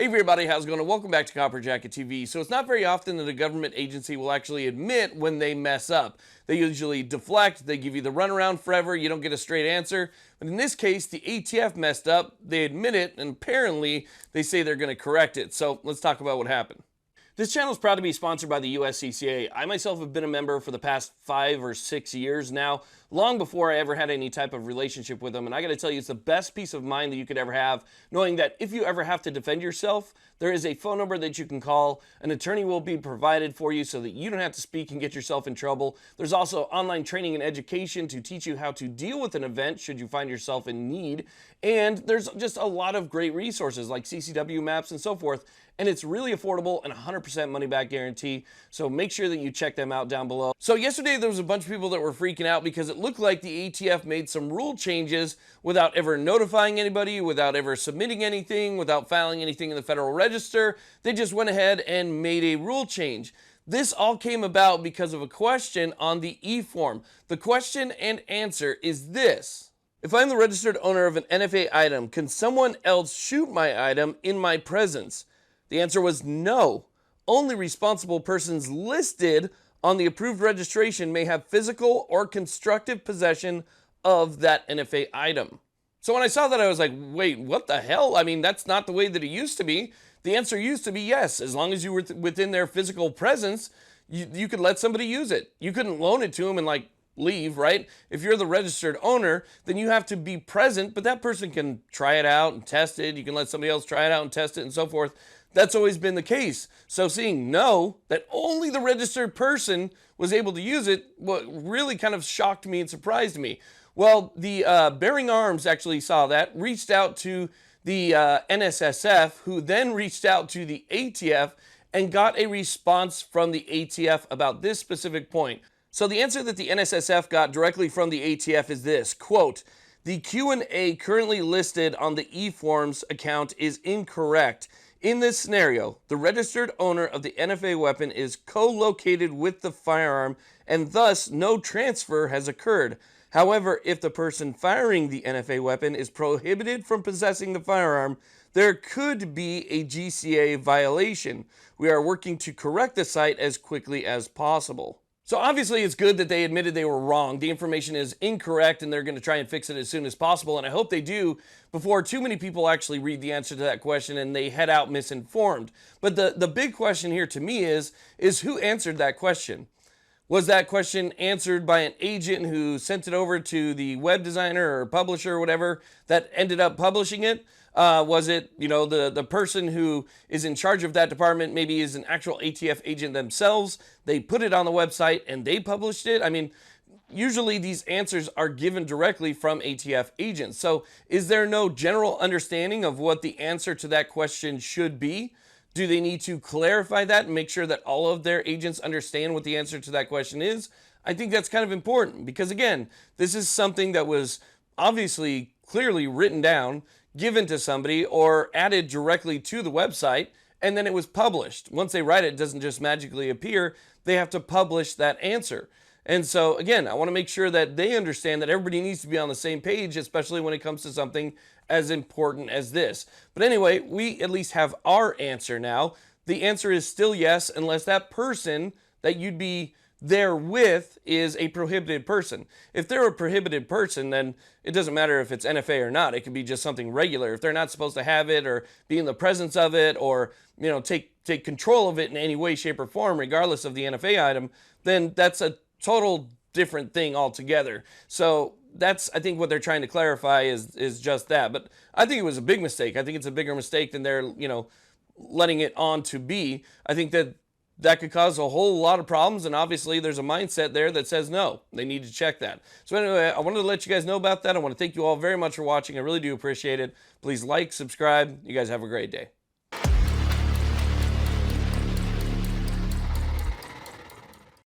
Hey everybody, how's it going? Welcome back to Copper Jacket TV. So it's not very often that a government agency will actually admit when they mess up. They usually deflect, they give you the runaround forever, you don't get a straight answer. But in this case, the ATF messed up, they admit it, and apparently they say they're going to correct it. So let's talk about what happened. This channel is proud to be sponsored by the USCCA. I myself have been a member for the past 5 or 6 years now, long before I ever had any type of relationship with them. And I got to tell you, it's the best peace of mind that you could ever have, knowing that if you ever have to defend yourself, there is a phone number that you can call. An attorney will be provided for you so that you don't have to speak and get yourself in trouble. There's also online training and education to teach you how to deal with an event should you find yourself in need. And there's just a lot of great resources like CCW maps and so forth. And it's really affordable and 100% money back guarantee. So make sure that you check them out down below. So yesterday there was a bunch of people that were freaking out because it looked like the ATF made some rule changes without ever notifying anybody, without ever submitting anything, without filing anything in the Federal Register. They just went ahead and made a rule change. This all came about because of a question on the eform. The question and answer is this: if I'm the registered owner of an NFA item, can someone else shoot my item in my presence? The answer was no. Only responsible persons listed on the approved registration may have physical or constructive possession of that NFA item. So when I saw that, I was like, wait, what the hell? I mean, that's not the way that it used to be. The answer used to be yes. As long as you were within their physical presence, you could let somebody use it. You couldn't loan it to them and like leave, right? If you're the registered owner, then you have to be present, but that person can try it out and test it. You can let somebody else try it out and test it and so forth. That's always been the case. So seeing no, that only the registered person was able to use it, what really kind of shocked me and surprised me. Well, the Bearing Arms actually saw that, reached out to the NSSF, who then reached out to the ATF and got a response from the ATF about this specific point. So the answer that the NSSF got directly from the ATF is this, quote, "The Q&A currently listed on the eForms account is incorrect. In this scenario, the registered owner of the NFA weapon is co-located with the firearm and thus no transfer has occurred. However, if the person firing the NFA weapon is prohibited from possessing the firearm, there could be a GCA violation. We are working to correct the site as quickly as possible." So obviously it's good that they admitted they were wrong. The information is incorrect and they're going to try and fix it as soon as possible. And I hope they do before too many people actually read the answer to that question and they head out misinformed. But the big question here to me is who answered that question? Was that question answered by an agent who sent it over to the web designer or publisher or whatever that ended up publishing it? Was it, the person who is in charge of that department maybe is an actual ATF agent themselves? They put it on the website and they published it. I mean, usually these answers are given directly from ATF agents. So is there no general understanding of what the answer to that question should be? Do they need to clarify that and make sure that all of their agents understand what the answer to that question is? I think that's kind of important because, again, this is something that was obviously clearly written down, given to somebody, or added directly to the website, and then it was published. Once they write it, it doesn't just magically appear. They have to publish that answer. And so, again, I want to make sure that they understand that everybody needs to be on the same page, especially when it comes to something as important as this. But anyway, we at least have our answer now. The answer is still yes, unless that person that you'd be there with is a prohibited person. If they're a prohibited person, then it doesn't matter if it's NFA or not. It could be just something regular. If they're not supposed to have it or be in the presence of it or, take control of it in any way, shape, or form, regardless of the NFA item, then that's a total different thing altogether. So that's, I think, what they're trying to clarify is just that. But I think it was a big mistake. I think it's a bigger mistake than they're, letting it on to be. I think that could cause a whole lot of problems, and obviously there's a mindset there that says no, they need to check that. So anyway, I wanted to let you guys know about that. I want to thank you all very much for watching. I really do appreciate it. Please like, subscribe. You guys have a great day.